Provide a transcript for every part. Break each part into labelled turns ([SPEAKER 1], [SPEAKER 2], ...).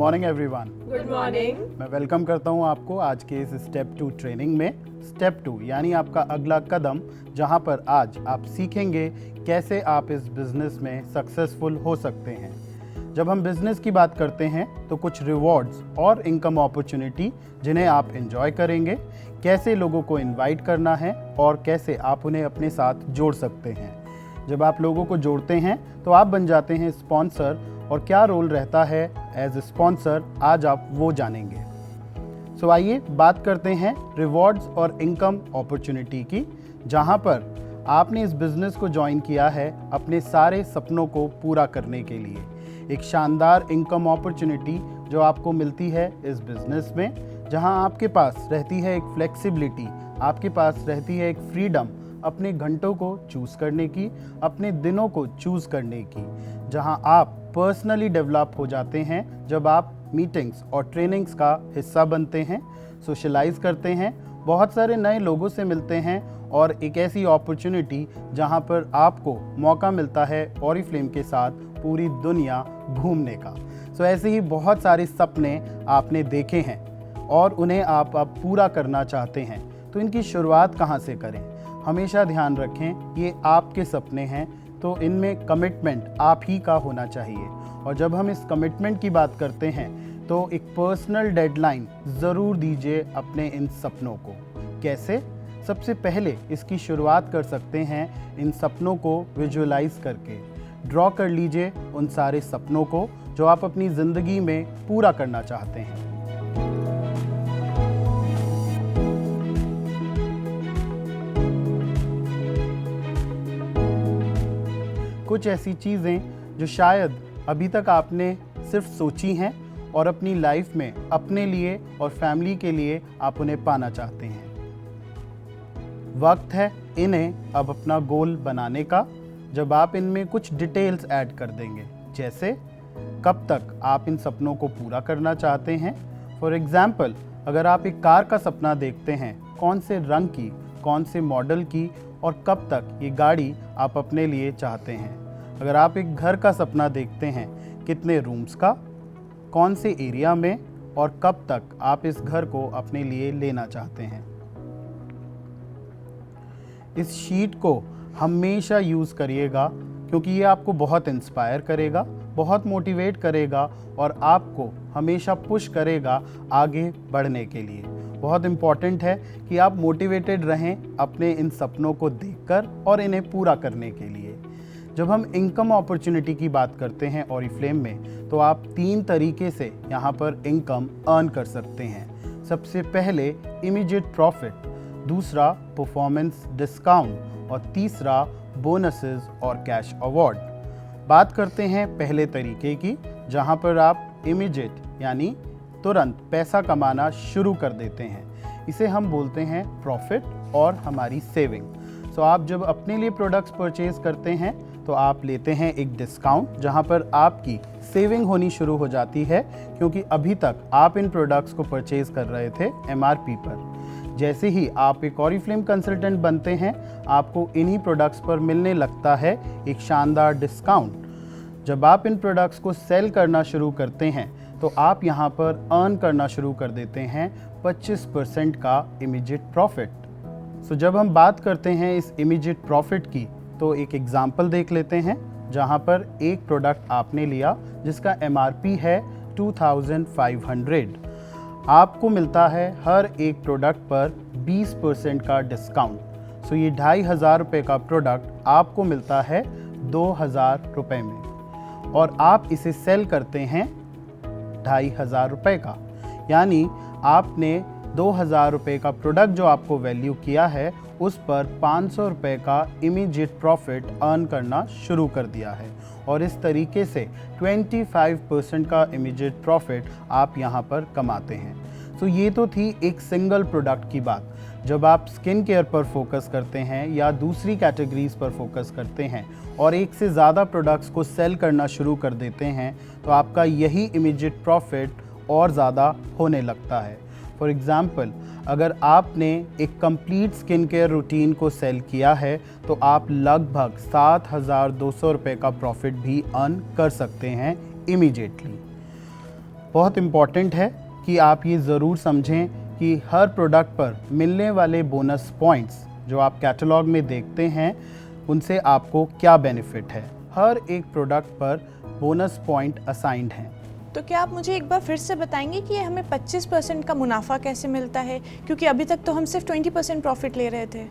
[SPEAKER 1] Morning everyone.
[SPEAKER 2] Good morning.
[SPEAKER 1] मैं welcome करता हूं आपको आज के इस स्टेप 2 ट्रेनिंग में। स्टेप 2 यानी आपका अगला कदम, जहां पर आज आप सीखेंगे कैसे आप इस बिज़नेस में सक्सेसफुल हो सकते हैं। जब हम बिज़नेस की बात करते हैं तो कुछ रिवॉर्ड्स और इनकम अपॉर्चुनिटी जिन्हें आप एंजॉय करेंगे, कैसे लोगों को इनवाइट करना है और कैसे आप उन्हें अपने साथ जोड़ सकते हैं। जब आप लोगों को जोड़ते हैं तो आप बन जाते हैं स्पॉन्सर, और क्या रोल रहता है एज ए स्पॉन्सर आज आप वो जानेंगे। सो आइए बात करते हैं रिवॉर्ड्स और इनकम अपॉर्चुनिटी की, जहां पर आपने इस बिज़नेस को ज्वाइन किया है अपने सारे सपनों को पूरा करने के लिए। एक शानदार इनकम अपॉर्चुनिटी जो आपको मिलती है इस बिज़नेस में, जहां आपके पास रहती है एक फ्लेक्सिबिलिटी, आपके पास रहती है एक फ्रीडम अपने घंटों को चूज़ करने की, अपने दिनों को चूज़ करने की, जहां आप पर्सनली डेवलप हो जाते हैं जब आप मीटिंग्स और ट्रेनिंग्स का हिस्सा बनते हैं, सोशलाइज करते हैं, बहुत सारे नए लोगों से मिलते हैं और एक ऐसी अपॉर्चुनिटी जहां पर आपको मौका मिलता है ऑरिफ्लेम के साथ पूरी दुनिया घूमने का। सो ऐसे ही बहुत सारे सपने आपने देखे हैं और उन्हें आप अब पूरा करना चाहते हैं, तो इनकी शुरुआत कहां से करें। हमेशा ध्यान रखें ये आपके सपने हैं, तो इनमें कमिटमेंट आप ही का होना चाहिए। और जब हम इस कमिटमेंट की बात करते हैं तो एक पर्सनल डेडलाइन ज़रूर दीजिए अपने इन सपनों को। कैसे? सबसे पहले इसकी शुरुआत कर सकते हैं इन सपनों को विजुअलाइज करके। ड्रॉ कर लीजिए उन सारे सपनों को जो आप अपनी ज़िंदगी में पूरा करना चाहते हैं। कुछ ऐसी चीज़ें जो शायद अभी तक आपने सिर्फ सोची हैं और अपनी लाइफ में अपने लिए और फैमिली के लिए आप उन्हें पाना चाहते हैं। वक्त है इन्हें अब अपना गोल बनाने का, जब आप इनमें कुछ डिटेल्स ऐड कर देंगे, जैसे कब तक आप इन सपनों को पूरा करना चाहते हैं। फॉर एग्ज़ाम्पल, अगर आप एक कार का सपना देखते हैं, कौन से रंग की, कौन से मॉडल की और कब तक ये गाड़ी आप अपने लिए चाहते हैं। अगर आप एक घर का सपना देखते हैं, कितने रूम्स का, कौन से एरिया में और कब तक आप इस घर को अपने लिए लेना चाहते हैं। इस शीट को हमेशा यूज़ करिएगा क्योंकि ये आपको बहुत इंस्पायर करेगा, बहुत मोटिवेट करेगा और आपको हमेशा पुश करेगा आगे बढ़ने के लिए। बहुत इम्पॉर्टेंट है कि आप मोटिवेटेड रहें अपने इन सपनों को देखकर और इन्हें पूरा करने के लिए। जब हम इनकम अपॉर्चुनिटी की बात करते हैं ऑरिफ्लेम में, तो आप 3 तरीके से यहाँ पर इनकम अर्न कर सकते हैं। सबसे पहले इमीडिएट प्रॉफिट, दूसरा परफॉर्मेंस डिस्काउंट और तीसरा बोनसेस और कैश अवार्ड। बात करते हैं पहले तरीके की, जहाँ पर आप इमीडिएट यानी तुरंत पैसा कमाना शुरू कर देते हैं। इसे हम बोलते हैं प्रॉफिट और हमारी सेविंग। सो आप जब अपने लिए प्रोडक्ट्स परचेज करते हैं तो आप लेते हैं एक डिस्काउंट, जहां पर आपकी सेविंग होनी शुरू हो जाती है, क्योंकि अभी तक आप इन प्रोडक्ट्स को परचेज कर रहे थे MRP पर। जैसे ही आप एक ऑरिफ्लेम कंसल्टेंट बनते हैं, आपको इन्हीं प्रोडक्ट्स पर मिलने लगता है एक शानदार डिस्काउंट। जब आप इन प्रोडक्ट्स को सेल करना शुरू करते हैं तो आप यहाँ पर अर्न करना शुरू कर देते हैं 25% का इमीडिएट प्रॉफिट। सो जब हम बात करते हैं इस इमीडिएट प्रॉफिट की, तो एक एग्जांपल देख लेते हैं, जहां पर एक प्रोडक्ट आपने लिया जिसका MRP है 2500। आपको मिलता है हर एक प्रोडक्ट पर 20% का डिस्काउंट। सो ये 2500 रुपये का प्रोडक्ट आपको मिलता है 2000 रुपये में, और आप इसे सेल करते हैं 2500 रुपये का। यानी आपने 2000 रुपये का प्रोडक्ट जो आपको वैल्यू किया है, उस पर 500 रुपये का इमीडिएट प्रॉफिट अर्न करना शुरू कर दिया है, और इस तरीके से 25% का इमीडिएट प्रॉफिट आप यहाँ पर कमाते हैं। तो ये तो थी एक सिंगल प्रोडक्ट की बात। जब आप स्किन केयर पर फोकस करते हैं या दूसरी कैटेगरीज पर फोकस करते हैं और एक से ज़्यादा प्रोडक्ट्स को सेल करना शुरू कर देते हैं, तो आपका यही इमीडिएट प्रॉफिट और ज़्यादा होने लगता है। फॉर एग्ज़ाम्पल, अगर आपने एक कंप्लीट स्किन केयर रूटीन को सेल किया है, तो आप लगभग 7200 रुपये का प्रॉफिट भी अर्न कर सकते हैं इमीडिएटली। बहुत इम्पॉर्टेंट है कि आप ये ज़रूर समझें कि हर प्रोडक्ट पर मिलने वाले बोनस पॉइंट्स जो आप कैटलॉग में देखते हैं उनसे आपको क्या बेनिफिट है। हर एक प्रोडक्ट पर बोनस पॉइंट असाइंड हैं।
[SPEAKER 2] तो क्या आप मुझे एक बार फिर से बताएंगे कि हमें 25% का मुनाफा कैसे मिलता है, क्योंकि अभी तक तो हम सिर्फ 20% प्रॉफिट ले रहे थे।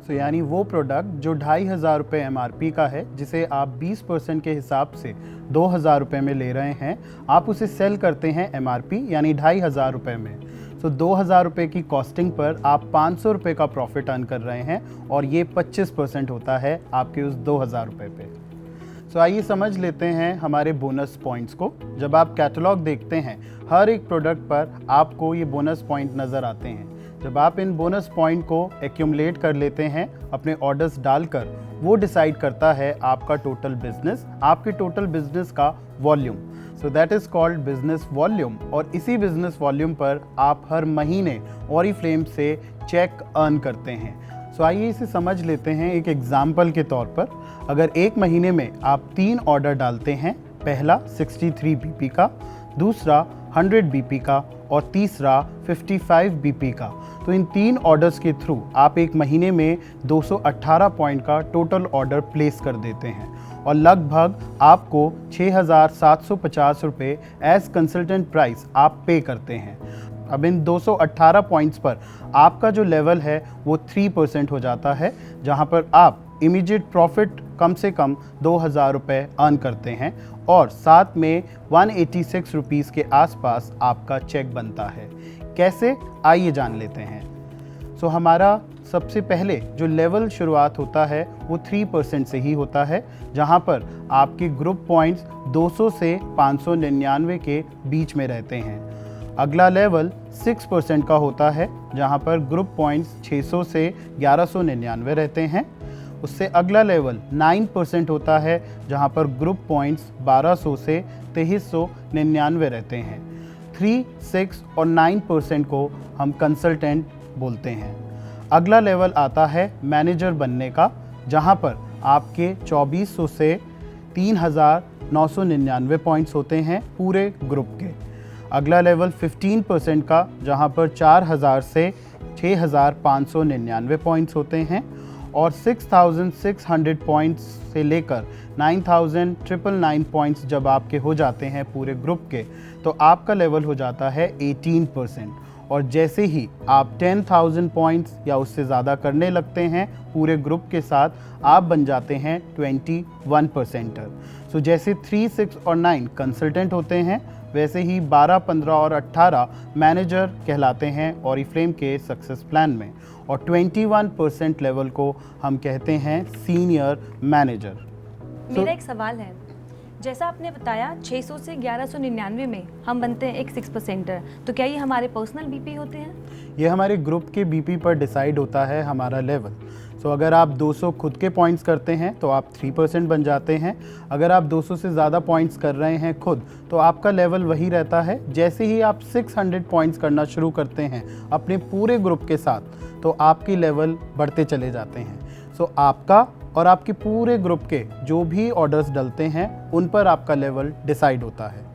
[SPEAKER 1] तो यानी वो प्रोडक्ट जो 2,500 रुपये MRP का है, जिसे आप 20% के हिसाब से 2,000 रुपये में ले रहे हैं, आप उसे सेल करते हैं MRP यानी 2,500 रुपये में। तो 2,000 रुपये की कॉस्टिंग पर आप 500 रुपये का प्रॉफिट अर्न कर रहे हैं और ये 25% होता है आपके उस 2,000 रुपये पे। तो आइए समझ लेते हैं हमारे बोनस पॉइंट्स को। जब आप कैटलॉग देखते हैं, हर एक प्रोडक्ट पर आपको ये बोनस पॉइंट नज़र आते हैं। जब आप इन बोनस पॉइंट को एक्यूमुलेट कर लेते हैं अपने ऑर्डर्स डालकर, वो डिसाइड करता है आपका टोटल बिजनेस, आपके टोटल बिजनेस का volume. So that is called business volume. और इसी बिजनेस वॉल्यूम पर आप हर महीने ऑरिफ्लेम से चेक अर्न करते हैं। सो आइए इसे समझ लेते हैं एक एग्जाम्पल के तौर पर। अगर एक महीने में आप 3 ऑर्डर डालते हैं, पहला 63 BP का, दूसरा 100 BP का और तीसरा 55 BP का, तो इन 3 ऑर्डर्स के थ्रू आप एक महीने में 218 पॉइंट का टोटल ऑर्डर प्लेस कर देते हैं और लगभग आपको 6,750 रुपये एज कंसल्टेंट प्राइस आप पे करते हैं। अब इन 218 पॉइंट्स पर आपका जो लेवल है वो 3% हो जाता है, जहां पर आप इमीडिएट प्रॉफिट कम से कम 2,000 रुपये अर्न करते हैं और साथ में 186 रुपीज़ के आसपास आपका चेक बनता है। कैसे, आइए जान लेते हैं। सो हमारा सबसे पहले जो लेवल शुरुआत होता है वो 3% से ही होता है, जहां पर आपके ग्रुप पॉइंट्स 200 से 599 के बीच में रहते हैं। अगला लेवल 6% का होता है, जहां पर ग्रुप पॉइंट्स 600 से 1199 रहते हैं। उससे अगला लेवल 9% होता है, जहां पर ग्रुप पॉइंट्स 1200 से 2399 रहते हैं। 3, 6 और 9% को हम कंसल्टेंट बोलते हैं। अगला लेवल आता है मैनेजर बनने का, जहां पर आपके 2400 से 3,999 पॉइंट्स होते हैं पूरे ग्रुप के। अगला लेवल 15% का, जहां पर 4,000 से 6,599 पॉइंट्स होते हैं और 6,600 पॉइंट्स से लेकर 9,999 पॉइंट्स जब आपके हो जाते हैं पूरे ग्रुप के, तो आपका लेवल हो जाता है 18%। और जैसे ही आप 10,000 पॉइंट्स या उससे ज़्यादा करने लगते हैं पूरे ग्रुप के साथ, आप बन जाते हैं 21%। सो जैसे 3, 6 और 9 कंसल्टेंट होते हैं, वैसे ही 12, 15 और 18 मैनेजर कहलाते हैं ऑरिफ्लेम के सक्सेस प्लान में, और 21% लेवल को हम कहते हैं सीनियर मैनेजर।
[SPEAKER 3] मेरा एक सवाल है, जैसा आपने बताया 600 से 1199 में हम बनते हैं एक 6%, तो क्या ये हमारे पर्सनल बीपी होते हैं?
[SPEAKER 1] ये हमारे ग्रुप के बीपी पर डिसाइड होता है हमारा लेवल। सो अगर आप 200 खुद के पॉइंट्स करते हैं तो आप 3% बन जाते हैं। अगर आप 200 से ज़्यादा पॉइंट्स कर रहे हैं खुद, तो आपका लेवल वही रहता है। जैसे ही आप 600 पॉइंट्स करना शुरू करते हैं अपने पूरे ग्रुप के साथ, तो आपकी लेवल बढ़ते चले जाते हैं। सो आपका और आपके पूरे ग्रुप के जो भी ऑर्डर्स डलते हैं उन पर आपका लेवल डिसाइड होता है।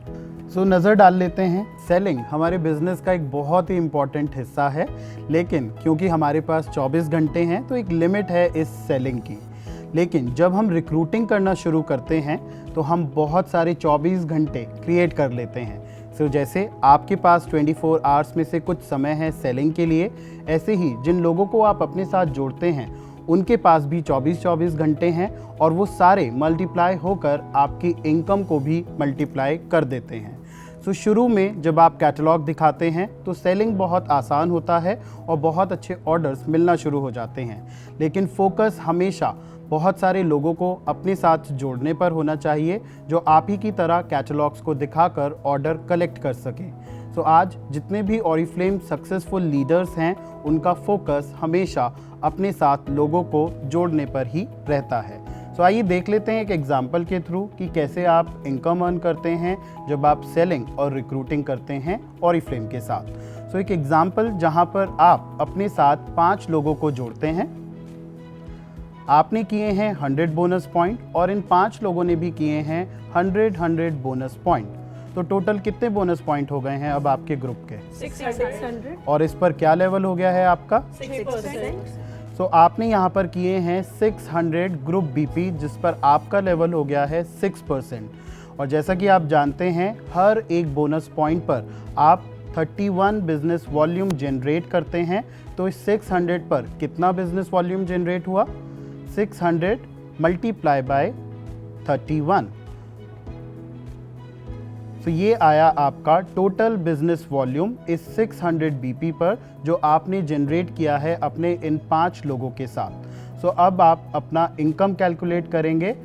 [SPEAKER 1] सो नज़र डाल लेते हैं। सेलिंग हमारे बिज़नेस का एक बहुत ही इम्पॉर्टेंट हिस्सा है, लेकिन क्योंकि हमारे पास 24 घंटे हैं तो एक लिमिट है इस सेलिंग की। लेकिन जब हम रिक्रूटिंग करना शुरू करते हैं तो हम बहुत सारे 24 घंटे क्रिएट कर लेते हैं। सो जैसे आपके पास 24 आवर्स में से कुछ समय है सेलिंग के लिए, ऐसे ही जिन लोगों को आप अपने साथ जोड़ते हैं उनके पास भी 24 घंटे हैं, और वो सारे मल्टीप्लाई होकर आपकी इनकम को भी मल्टीप्लाई कर देते हैं। सो शुरू में जब आप कैटलॉग दिखाते हैं तो सेलिंग बहुत आसान होता है और बहुत अच्छे ऑर्डर्स मिलना शुरू हो जाते हैं, लेकिन फोकस हमेशा बहुत सारे लोगों को अपने साथ जोड़ने पर होना चाहिए जो आप ही की तरह कैटलॉग्स को दिखाकर ऑर्डर कलेक्ट कर सकें। सो आज जितने भी ऑरिफ्लेम सक्सेसफुल लीडर्स हैं उनका फोकस हमेशा अपने साथ लोगों को जोड़ने पर ही रहता है। सो आइए देख लेते हैं एक एग्जाम्पल के थ्रू कि कैसे आप इनकम अर्न करते हैं जब आप सेलिंग और रिक्रूटिंग करते हैं ऑरिफ्लेम के साथ। सो एक एग्जाम्पल जहां पर आप अपने साथ 5 लोगों को जोड़ते हैं। आपने किए हैं 100 बोनस पॉइंट और इन 5 लोगों ने भी किए हैं 100 बोनस पॉइंट। तो टोटल कितने बोनस पॉइंट हो गए हैं अब आपके ग्रुप के?
[SPEAKER 2] 600
[SPEAKER 1] और इस पर क्या लेवल हो गया है आपका?
[SPEAKER 2] 6%।
[SPEAKER 1] सो आपने यहाँ पर किए हैं 600 ग्रुप बीपी, जिस पर आपका लेवल हो गया है 6%। और जैसा कि आप जानते हैं हर एक बोनस पॉइंट पर आप 31 बिजनेस वॉल्यूम जनरेट करते हैं। तो इस 600 पर कितना बिजनेस वॉल्यूम जनरेट हुआ? 600 मल्टीप्लाई बाय 31। तो ये आया आपका टोटल बिजनेस वॉल्यूम इस 600 बीपी पर, जो आपने जनरेट किया है अपने इन 5 लोगों के साथ। सो अब आप अपना इनकम कैलकुलेट करेंगे,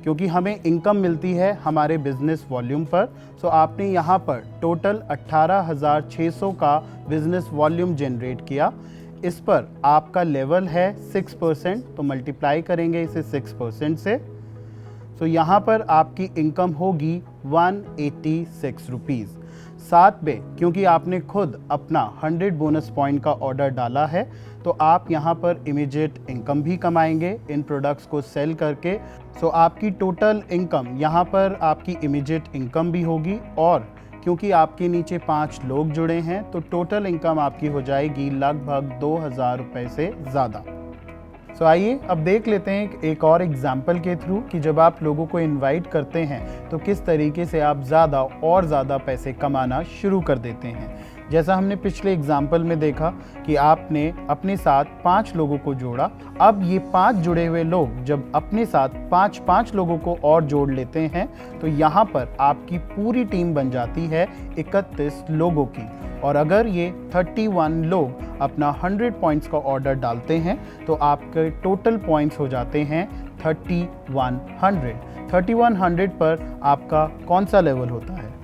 [SPEAKER 1] क्योंकि हमें इनकम मिलती है हमारे बिजनेस वॉल्यूम पर। सो आपने यहाँ पर टोटल 18,600 का बिजनेस वॉल्यूम जनरेट किया। इस पर आपका लेवल है 6%, तो मल्टीप्लाई करेंगे इसे 6% से। सो यहाँ पर आपकी इनकम होगी 186 रुपीज़। साथ में क्योंकि आपने खुद अपना 100 बोनस पॉइंट का ऑर्डर डाला है, तो आप यहाँ पर इमीडिएट इनकम भी कमाएंगे इन प्रोडक्ट्स को सेल करके। सो आपकी टोटल इनकम यहाँ पर आपकी इमीडिएट इनकम भी होगी, और क्योंकि आपके नीचे 5 लोग जुड़े हैं तो टोटल इनकम आपकी हो जाएगी लगभग 2,000 रुपये से ज़्यादा। सो आइए अब देख लेते हैं एक और एग्जाम्पल के थ्रू कि जब आप लोगों को इनवाइट करते हैं तो किस तरीके से आप ज़्यादा और ज़्यादा पैसे कमाना शुरू कर देते हैं। जैसा हमने पिछले एग्जाम्पल में देखा कि आपने अपने साथ 5 लोगों को जोड़ा। अब ये 5 जुड़े हुए लोग जब अपने साथ 5 लोगों को और जोड़ लेते हैं तो यहाँ पर आपकी पूरी टीम बन जाती है 31 लोगों की। और अगर ये 31 लोग अपना 100 पॉइंट्स का ऑर्डर डालते हैं तो आपके टोटल पॉइंट्स हो जाते हैं 3100। 3100 पर आपका कौन सा लेवल होता है?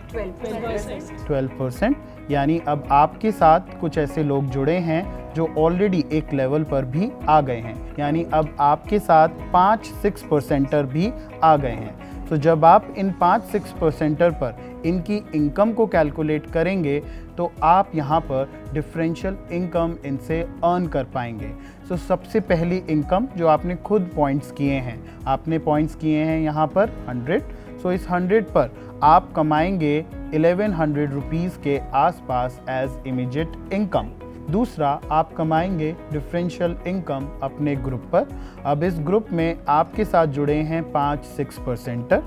[SPEAKER 1] 12%। यानी अब आपके साथ कुछ ऐसे लोग जुड़े हैं जो ऑलरेडी एक लेवल पर भी आ गए हैं, यानी अब आपके साथ 5 6%er भी आ गए हैं। तो जब आप इन 5 6%er पर इनकी इनकम को कैलकुलेट करेंगे तो आप यहाँ पर डिफरेंशियल इनकम इनसे अर्न कर पाएंगे। सो सबसे पहली इनकम जो आपने खुद पॉइंट्स किए हैं, आपने पॉइंट्स किए हैं यहाँ पर 100। सो इस 100 पर आप कमाएंगे 1100 रुपीज़ के आसपास एज इमीडिएट इनकम। दूसरा, आप कमाएंगे डिफरेंशियल इनकम अपने ग्रुप पर। अब इस ग्रुप में आपके साथ जुड़े हैं 5 6%er,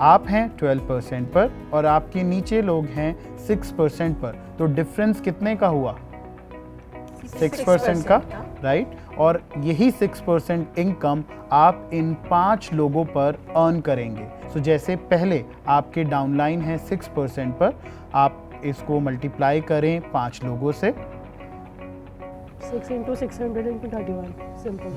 [SPEAKER 1] आप हैं 12% पर और आपके नीचे लोग हैं 6% पर। तो डिफरेंस कितने का हुआ? 6% का, राइट। और यही 6% इनकम आप इन 5 लोगों पर अर्न करेंगे। सो जैसे पहले आपके डाउनलाइन है 6% पर, आप इसको मल्टीप्लाई करें 5 लोगों से।
[SPEAKER 4] 6 into 600 into 31, सिंपल।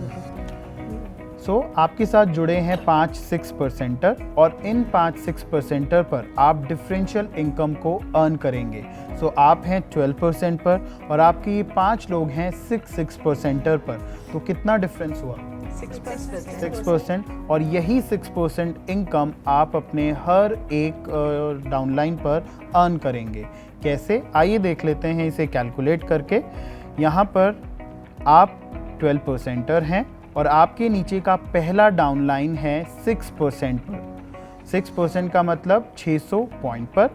[SPEAKER 1] सो आपके साथ जुड़े हैं 5 6%er और इन 5 6%er पर आप डिफरेंशियल इनकम को अर्न करेंगे। सो आप हैं 12% पर और आपके ये 5 लोग हैं 6% पर। तो कितना डिफरेंस हुआ? 6%। और यही 6% इनकम आप अपने हर एक डाउनलाइन पर अर्न करेंगे। कैसे? आइए देख लेते हैं इसे कैलकुलेट करके। यहाँ पर आप 12%er हैं और आपके नीचे का पहला डाउनलाइन है 6% पर। 6% का मतलब 600 पॉइंट पर।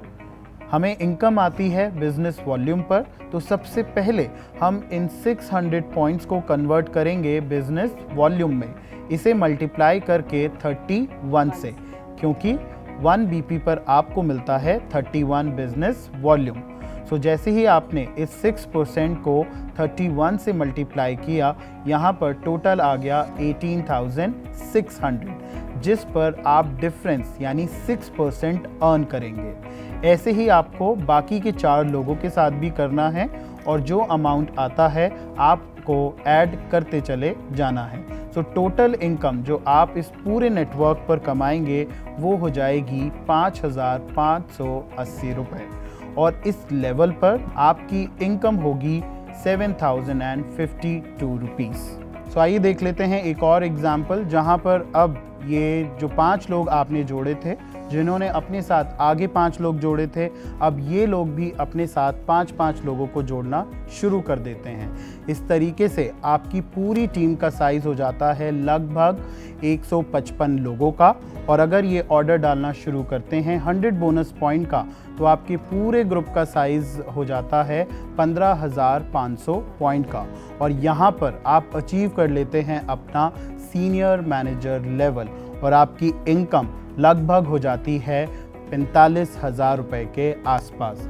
[SPEAKER 1] हमें इनकम आती है बिजनेस वॉल्यूम पर, तो सबसे पहले हम इन 600 पॉइंट्स को कन्वर्ट करेंगे बिजनेस वॉल्यूम में, इसे मल्टीप्लाई करके 31 से, क्योंकि 1 बीपी पर आपको मिलता है 31 बिजनेस वॉल्यूम। सो जैसे ही आपने इस 6% को 31 से मल्टीप्लाई किया, यहाँ पर टोटल आ गया 18,600, जिस पर आप डिफरेंस यानी 6% अर्न करेंगे। ऐसे ही आपको बाकी के 4 लोगों के साथ भी करना है और जो अमाउंट आता है आपको ऐड करते चले जाना है। सो टोटल इनकम जो आप इस पूरे नेटवर्क पर कमाएंगे वो हो जाएगी 5,580 रुपये, और इस लेवल पर आपकी इनकम होगी 7,052 रुपीज़। सो आइए देख लेते हैं एक और एग्जाम्पल, जहाँ पर अब ये जो 5 लोग आपने जोड़े थे जिन्होंने अपने साथ आगे 5 लोग जोड़े थे, अब ये लोग भी अपने साथ 5-5 लोगों को जोड़ना शुरू कर देते हैं। इस तरीके से आपकी पूरी टीम का साइज़ हो जाता है लगभग 155 लोगों का। और अगर ये ऑर्डर डालना शुरू करते हैं 100 बोनस पॉइंट का, तो आपके पूरे ग्रुप का साइज़ हो जाता है 15,500 पॉइंट का। और यहाँ पर आप अचीव कर लेते हैं अपना सीनियर मैनेजर लेवल और आपकी इनकम लगभग हो जाती है 45,000 रुपये के आसपास।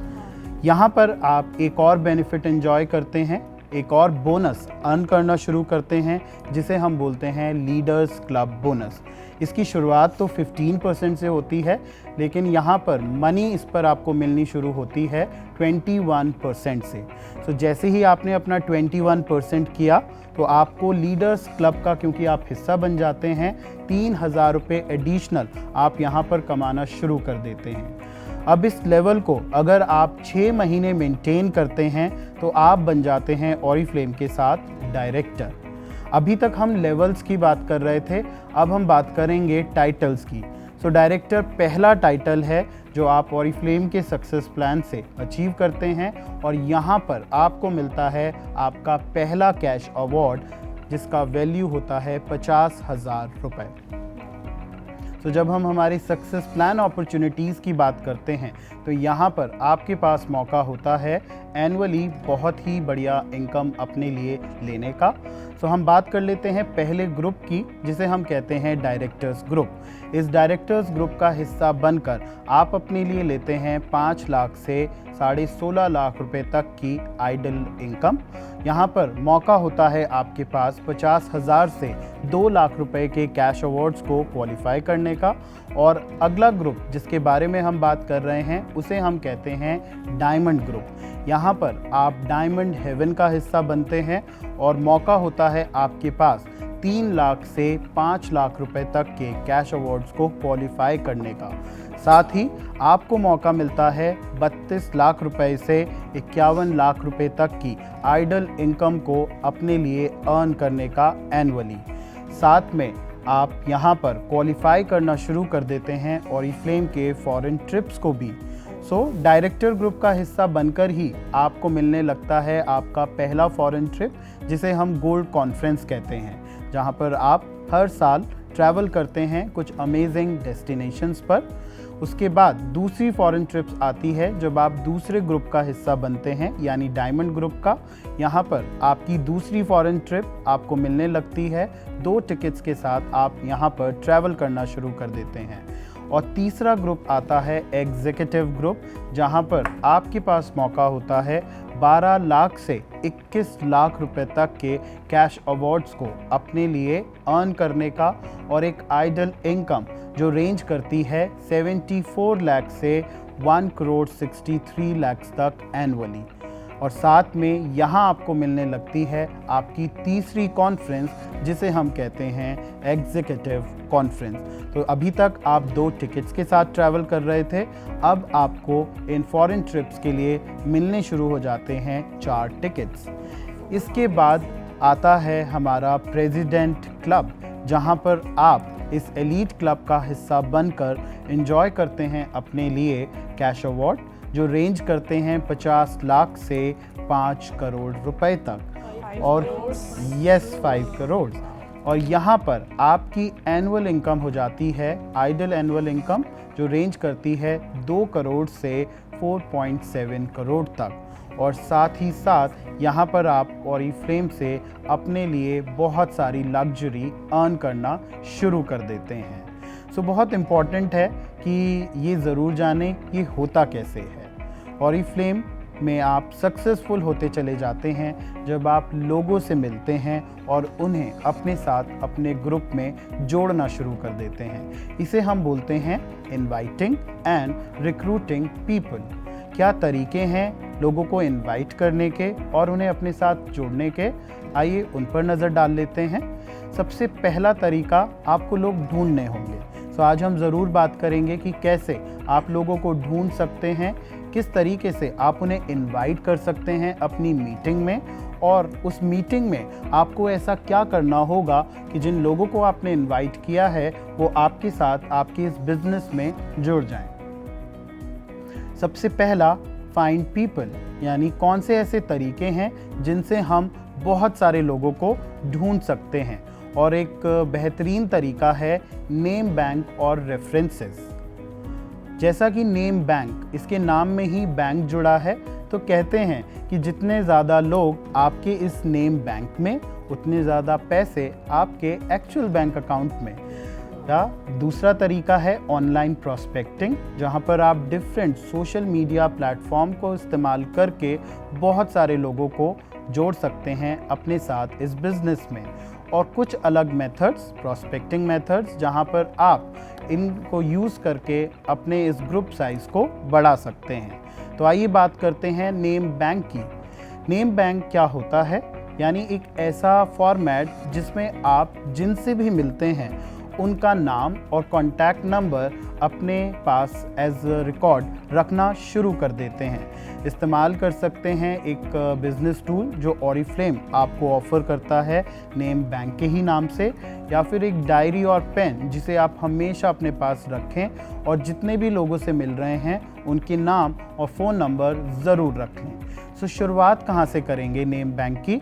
[SPEAKER 1] यहाँ पर आप एक और बेनिफिट एंजॉय करते हैं, एक और बोनस अर्न करना शुरू करते हैं, जिसे हम बोलते हैं लीडर्स क्लब बोनस। इसकी शुरुआत तो 15% से होती है, लेकिन यहाँ पर मनी इस पर आपको मिलनी शुरू होती है 21% से। तो जैसे ही आपने अपना 21% किया, तो आपको लीडर्स क्लब का, क्योंकि आप हिस्सा बन जाते हैं, 3,000 रुपये एडिशनल आप यहाँ पर कमाना शुरू कर देते हैं। अब इस लेवल को अगर आप 6 महीने मेंटेन करते हैं, तो आप बन जाते हैं ऑरिफ्लेम के साथ डायरेक्टर। अभी तक हम लेवल्स की बात कर रहे थे, अब हम बात करेंगे टाइटल्स की। सो डायरेक्टर पहला टाइटल है जो आप ऑरिफ्लेम के सक्सेस प्लान से अचीव करते हैं, और यहाँ पर आपको मिलता है आपका पहला कैश अवार्ड, जिसका वैल्यू होता है 50,000 रुपये। तो जब हम हमारी सक्सेस प्लान अपॉर्चुनिटीज़ की बात करते हैं, तो यहाँ पर आपके पास मौका होता है एनुअली बहुत ही बढ़िया इनकम अपने लिए लेने का। तो हम बात कर लेते हैं पहले ग्रुप की, जिसे हम कहते हैं डायरेक्टर्स ग्रुप। इस डायरेक्टर्स ग्रुप का हिस्सा बनकर आप अपने लिए लेते हैं 5 लाख से 16.5 लाख रुपए तक की आइडल इनकम। यहाँ पर मौका होता है आपके पास 50,000 से 2 लाख रुपए के कैश अवार्ड्स को क्वालिफाई करने का। और अगला ग्रुप जिसके बारे में हम बात कर रहे हैं, उसे हम कहते हैं डायमंड ग्रुप। यहाँ पर आप डायमंड हेवन का हिस्सा बनते हैं, और मौका होता है आपके पास 3 लाख से 5 लाख रुपए तक के कैश अवार्ड्स को क्वालिफाई करने का। साथ ही आपको मौका मिलता है 32 लाख रुपए से 51 लाख रुपए तक की आइडल इनकम को अपने लिए अर्न करने का एनुअली। साथ में आप यहाँ पर क्वालिफाई करना शुरू कर देते हैं ऑरिफ्लेम के फॉरेन ट्रिप्स को भी। डायरेक्टर ग्रुप का हिस्सा बनकर ही आपको मिलने लगता है आपका पहला फॉरेन ट्रिप, जिसे हम गोल्ड कॉन्फ्रेंस कहते हैं, जहाँ पर आप हर साल ट्रैवल करते हैं कुछ अमेजिंग डेस्टिनेशंस पर। उसके बाद दूसरी फॉरेन ट्रिप्स आती है जब आप दूसरे ग्रुप का हिस्सा बनते हैं, यानी डायमंड ग्रुप का। यहाँ पर आपकी दूसरी फॉरेन ट्रिप आपको मिलने लगती है 2 टिकट्स के साथ। आप यहाँ पर ट्रैवल करना शुरू कर देते हैं। और तीसरा ग्रुप आता है एग्जीक्यूटिव ग्रुप, जहाँ पर आपके पास मौका होता है 12 लाख से 21 लाख रुपए तक के कैश अवार्ड्स को अपने लिए अर्न करने का, और एक आइडल इनकम जो रेंज करती है 74 लाख से 1 करोड़ 63 लाख तक एनुअली। और साथ में यहाँ आपको मिलने लगती है आपकी तीसरी कॉन्फ्रेंस, जिसे हम कहते हैं एग्जीक्यूटिव कॉन्फ्रेंस। तो अभी तक आप 2 टिकट्स के साथ ट्रैवल कर रहे थे, अब आपको इन फॉरेन ट्रिप्स के लिए मिलने शुरू हो जाते हैं 4 टिकट्स। इसके बाद आता है हमारा प्रेसिडेंट क्लब, जहाँ पर आप इस एलीट क्लब का हिस्सा बनकर एंजॉय करते हैं अपने लिए कैश अवार्ड, जो रेंज करते हैं 50 लाख से 5 करोड़ रुपए तक, और 5 करोड़। और यहाँ पर आपकी एनुअल इनकम हो जाती है आइडल एनुअल इनकम, जो रेंज करती है 2 करोड़ से 4.7 करोड़ तक। और साथ ही साथ यहाँ पर आप ऑरिफ्लेम से अपने लिए बहुत सारी लग्जरी अर्न करना शुरू कर देते हैं। बहुत इम्पॉर्टेंट है कि ये ज़रूर जानें ये होता कैसे है। ऑरिफ्लेम में आप सक्सेसफुल होते चले जाते हैं जब आप लोगों से मिलते हैं और उन्हें अपने साथ अपने ग्रुप में जोड़ना शुरू कर देते हैं। इसे हम बोलते हैं इनवाइटिंग एंड रिक्रूटिंग पीपल। क्या तरीके हैं लोगों को इनवाइट करने के और उन्हें अपने साथ जोड़ने के, आइए उन पर नज़र डाल लेते हैं। सबसे पहला तरीका, आपको लोग ढूंढने होंगे। आज हम ज़रूर बात करेंगे कि कैसे आप लोगों को ढूंढ सकते हैं, किस तरीके से आप उन्हें इनवाइट कर सकते हैं अपनी मीटिंग में, और उस मीटिंग में आपको ऐसा क्या करना होगा कि जिन लोगों को आपने इनवाइट किया है वो आपके साथ आपके इस बिजनेस में जुड़ जाएं। सबसे पहला, फाइंड पीपल, यानी कौन से ऐसे तरीके हैं जिनसे हम बहुत सारे लोगों को ढूंढ सकते हैं। और एक बेहतरीन तरीका है नेम बैंक और रेफरेंसेस। जैसा कि नेम बैंक, इसके नाम में ही बैंक जुड़ा है, तो कहते हैं कि जितने ज़्यादा लोग आपके इस नेम बैंक में, उतने ज़्यादा पैसे आपके एक्चुअल बैंक अकाउंट में। या दूसरा तरीका है ऑनलाइन प्रोस्पेक्टिंग, जहां पर आप डिफरेंट सोशल मीडिया प्लेटफॉर्म को इस्तेमाल करके बहुत सारे लोगों को जोड़ सकते हैं अपने साथ इस बिज़नेस में। और कुछ अलग मेथड्स, प्रोस्पेक्टिंग मेथड्स, जहां पर आप इनको यूज़ करके अपने इस ग्रुप साइज़ को बढ़ा सकते हैं। तो आइए बात करते हैं नेम बैंक की। नेम बैंक क्या होता है? यानी एक ऐसा फॉर्मेट जिसमें आप जिनसे भी मिलते हैं उनका नाम और कॉन्टैक्ट नंबर अपने पास एज रिकॉर्ड रखना शुरू कर देते हैं। इस्तेमाल कर सकते हैं एक बिज़नेस टूल जो ऑरिफ्लेम आपको ऑफ़र करता है नेम बैंक के ही नाम से, या फिर एक डायरी और पेन जिसे आप हमेशा अपने पास रखें और जितने भी लोगों से मिल रहे हैं उनके नाम और फ़ोन नंबर ज़रूर रख लें। सो शुरुआत कहाँ से करेंगे नेम बैंक की?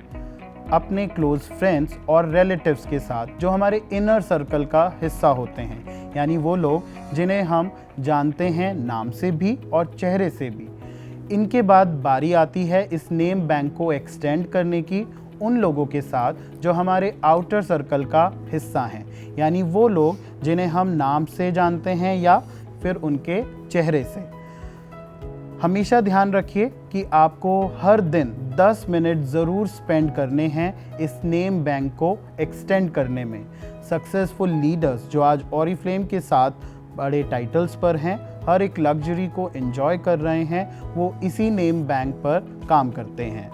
[SPEAKER 1] अपने क्लोज़ फ्रेंड्स और रिलेटिव्स के साथ, जो हमारे इनर सर्कल का हिस्सा होते हैं, यानी वो लोग जिन्हें हम जानते हैं नाम से भी और चेहरे से भी। इनके बाद बारी आती है इस नेम बैंक को एक्सटेंड करने की उन लोगों के साथ जो हमारे आउटर सर्कल का हिस्सा हैं, यानी वो लोग जिन्हें हम नाम से जानते हैं या फिर उनके चेहरे से। हमेशा ध्यान रखिए कि आपको हर दिन 10 मिनट ज़रूर स्पेंड करने हैं इस नेम बैंक को एक्सटेंड करने में। सक्सेसफुल लीडर्स जो आज ऑरिफ्लेम के साथ बड़े टाइटल्स पर हैं, हर एक लग्जरी को एंजॉय कर रहे हैं, वो इसी नेम बैंक पर काम करते हैं।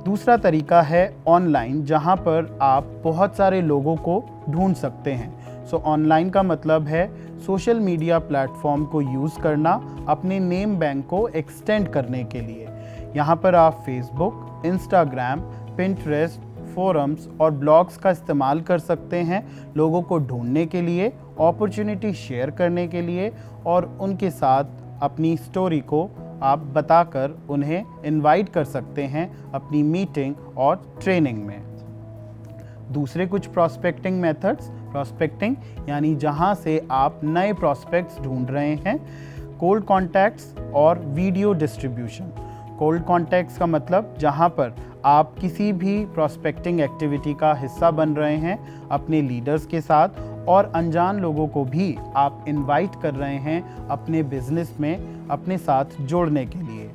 [SPEAKER 1] दूसरा तरीका है ऑनलाइन, जहां पर आप बहुत सारे लोगों को ढूंढ सकते हैं। सो ऑनलाइन का मतलब है सोशल मीडिया प्लेटफॉर्म को यूज़ करना अपने नेम बैंक को एक्सटेंड करने के लिए। यहाँ पर आप फेसबुक, इंस्टाग्राम, पिंटरेस्ट, फोरम्स और ब्लॉग्स का इस्तेमाल कर सकते हैं लोगों को ढूंढने के लिए, अपॉर्चुनिटी शेयर करने के लिए और उनके साथ अपनी स्टोरी को आप बताकर उन्हें इनवाइट कर सकते हैं अपनी मीटिंग और ट्रेनिंग में। दूसरे कुछ प्रॉस्पेक्टिंग मेथड्स, प्रॉस्पेक्टिंग यानी जहां से आप नए प्रॉस्पेक्ट्स ढूंढ रहे हैं। कोल्ड कॉन्टैक्ट्स और वीडियो डिस्ट्रीब्यूशन। कोल्ड कॉन्टैक्ट्स का मतलब जहां पर आप किसी भी प्रॉस्पेक्टिंग एक्टिविटी का हिस्सा बन रहे हैं अपने लीडर्स के साथ और अनजान लोगों को भी आप इनवाइट कर रहे हैं अपने बिजनेस में अपने साथ जोड़ने के लिए।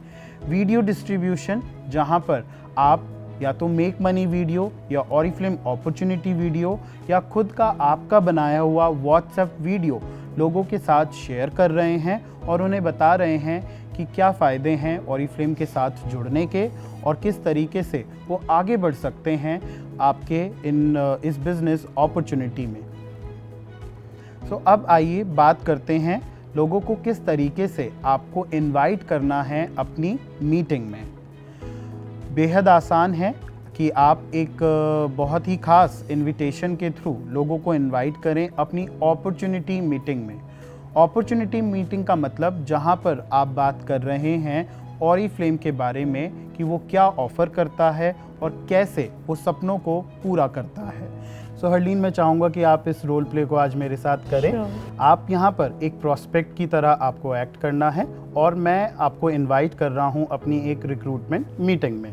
[SPEAKER 1] वीडियो डिस्ट्रीब्यूशन, जहां पर आप या तो मेक मनी वीडियो या ऑरिफ्लेम अपॉर्चुनिटी वीडियो या खुद का आपका बनाया हुआ व्हाट्सएप वीडियो लोगों के साथ शेयर कर रहे हैं और उन्हें बता रहे हैं कि क्या फ़ायदे हैं ऑरिफ्लेम के साथ जुड़ने के और किस तरीके से वो आगे बढ़ सकते हैं आपके इस बिज़नेस अपॉर्चुनिटी में। सो अब आइए बात करते हैं लोगों को किस तरीके से आपको इनवाइट करना है अपनी मीटिंग में। बेहद आसान है कि आप एक बहुत ही ख़ास इनविटेशन के थ्रू लोगों को इनवाइट करें अपनी अपॉर्चुनिटी मीटिंग में। अपॉर्चुनिटी मीटिंग का मतलब जहां पर आप बात कर रहे हैं ऑरिफ्लेम के बारे में कि वो क्या ऑफ़र करता है और कैसे वो सपनों को पूरा करता है। सो हरलीन, मैं चाहूँगा कि आप इस रोल प्ले को आज मेरे साथ करें। आप यहाँ पर एक प्रॉस्पेक्ट की तरह आपको एक्ट करना है और मैं आपको इनवाइट कर रहा हूँ अपनी एक रिक्रूटमेंट मीटिंग में।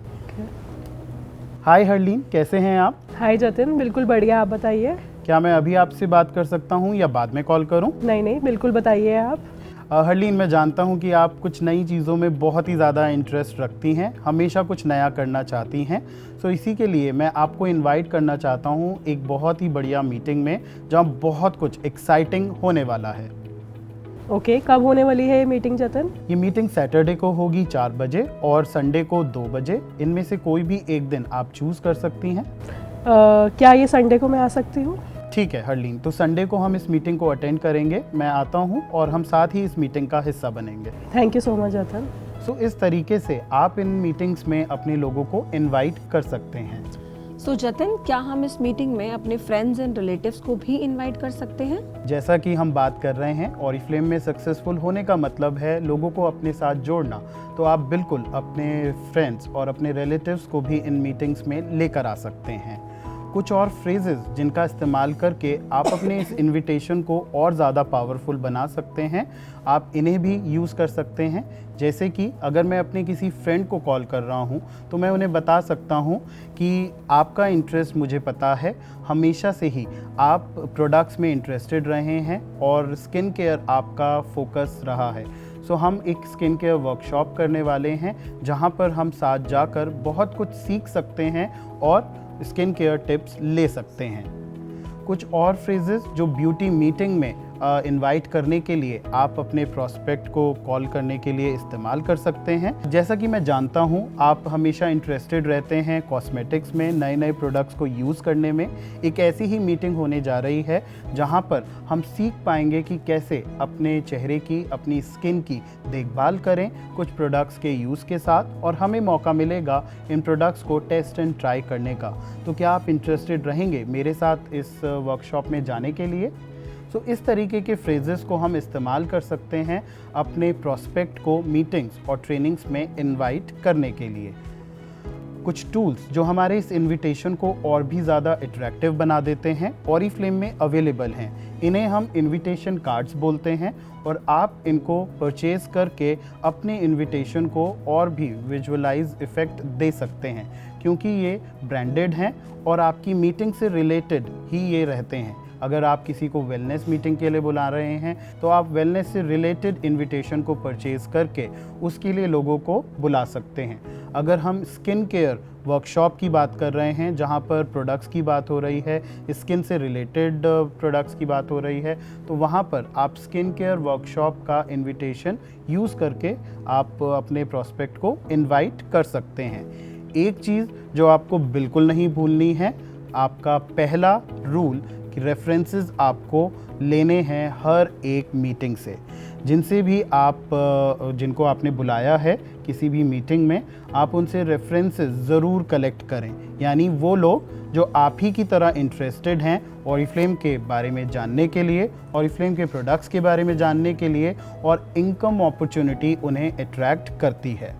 [SPEAKER 1] हाय हरलीन, कैसे हैं आप?
[SPEAKER 4] हाय जतिन, बिल्कुल बढ़िया, आप बताइए।
[SPEAKER 1] क्या मैं अभी आपसे बात कर सकता हूँ या बाद में कॉल करूँ?
[SPEAKER 4] नहीं, बिल्कुल बताइए आप।
[SPEAKER 1] हरलीन, मैं जानता हूँ कि आप कुछ नई चीज़ों में बहुत ही ज़्यादा इंटरेस्ट रखती हैं, हमेशा कुछ नया करना चाहती हैं। सो इसी के लिए मैं आपको इनवाइट करना चाहता हूँ एक बहुत ही बढ़िया मीटिंग में जहाँ बहुत कुछ एक्साइटिंग होने वाला है।
[SPEAKER 4] ओके, कब होने वाली है ये मीटिंग जतिन?
[SPEAKER 1] ये मीटिंग सैटरडे को होगी 4 बजे और संडे को 2 बजे। इनमें से कोई भी एक दिन आप चूज़ कर सकती हैं।
[SPEAKER 4] क्या ये संडे को मैं आ सकती हूँ?
[SPEAKER 1] ठीक है हरलीन, तो संडे को हम इस मीटिंग को अटेंड करेंगे। मैं आता हूँ और हम साथ ही इस मीटिंग का हिस्सा बनेंगे।
[SPEAKER 4] Thank you so much Jatin.
[SPEAKER 1] So इस तरीके से आप इन मीटिंग्स में अपने लोगों को इनवाइट कर सकते हैं।
[SPEAKER 5] सो जतिन, क्या हम इस मीटिंग में अपने फ्रेंड्स एंड रिलेटिव्स को भी इनवाइट कर सकते हैं?
[SPEAKER 1] जैसा कि हम बात कर रहे हैं, ऑरिफ्लेम में सक्सेसफुल होने का मतलब है लोगों को अपने साथ जोड़ना, तो आप बिल्कुल अपने फ्रेंड्स और अपने रिलेटिव्स को भी इन मीटिंग्स में लेकर आ सकते हैं। कुछ और फ्रेजेस जिनका इस्तेमाल करके आप अपने इस इनविटेशन को और ज़्यादा पावरफुल बना सकते हैं, आप इन्हें भी यूज़ कर सकते हैं। जैसे कि अगर मैं अपने किसी फ्रेंड को कॉल कर रहा हूं, तो मैं उन्हें बता सकता हूं कि आपका इंटरेस्ट मुझे पता है, हमेशा से ही आप प्रोडक्ट्स में इंटरेस्टेड रहे हैं और स्किन केयर आपका फोकस रहा है। सो हम एक स्किन केयर वर्कशॉप करने वाले हैं जहां पर हम साथ जाकर बहुत कुछ सीख सकते हैं और स्किन केयर टिप्स ले सकते हैं। कुछ और फ्रेजेस जो ब्यूटी मीटिंग में इनवाइट करने के लिए आप अपने प्रोस्पेक्ट को कॉल करने के लिए इस्तेमाल कर सकते हैं। जैसा कि मैं जानता हूं, आप हमेशा इंटरेस्टेड रहते हैं कॉस्मेटिक्स में, नए नए प्रोडक्ट्स को यूज़ करने में। एक ऐसी ही मीटिंग होने जा रही है जहां पर हम सीख पाएंगे कि कैसे अपने चेहरे की, अपनी स्किन की देखभाल करें कुछ प्रोडक्ट्स के यूज़ के साथ, और हमें मौका मिलेगा इन प्रोडक्ट्स को टेस्ट एंड ट्राई करने का। तो क्या आप इंटरेस्टेड रहेंगे मेरे साथ इस वर्कशॉप में जाने के लिए? सो इस तरीके के फ्रेजेस को हम इस्तेमाल कर सकते हैं अपने प्रोस्पेक्ट को मीटिंग्स और ट्रेनिंग्स में इनवाइट करने के लिए। कुछ टूल्स जो हमारे इस इनविटेशन को और भी ज़्यादा अट्रैक्टिव बना देते हैं ऑरिफ्लेम में अवेलेबल हैं। इन्हें हम इनविटेशन कार्ड्स बोलते हैं और आप इनको परचेज करके अपने इनविटेशन को और भी विजुअलाइज इफ़ेक्ट दे सकते हैं, क्योंकि ये ब्रांडेड हैं और आपकी मीटिंग से रिलेटेड ही ये रहते हैं। अगर आप किसी को वेलनेस मीटिंग के लिए बुला रहे हैं, तो आप वेलनेस से रिलेटेड इनविटेशन को परचेज करके उसके लिए लोगों को बुला सकते हैं। अगर हम स्किन केयर वर्कशॉप की बात कर रहे हैं जहां पर प्रोडक्ट्स की बात हो रही है, स्किन से रिलेटेड प्रोडक्ट्स की बात हो रही है, तो वहां पर आप स्किन केयर वर्कशॉप का इनविटेशन यूज़ करके आप अपने प्रोस्पेक्ट को इनवाइट कर सकते हैं। एक चीज़ जो आपको बिल्कुल नहीं भूलनी है, आपका पहला रूल कि रेफरेंसेस आपको लेने हैं हर एक मीटिंग से। जिनसे भी जिनको आपने बुलाया है किसी भी मीटिंग में, आप उनसे रेफरेंसेस ज़रूर कलेक्ट करें। यानी वो लोग जो आप ही की तरह इंटरेस्टेड हैं ऑरिफ्लेम के बारे में जानने के लिए, ऑरिफ्लेम के प्रोडक्ट्स के बारे में जानने के लिए, और इनकम अपॉर्चुनिटी उन्हें अट्रैक्ट करती है।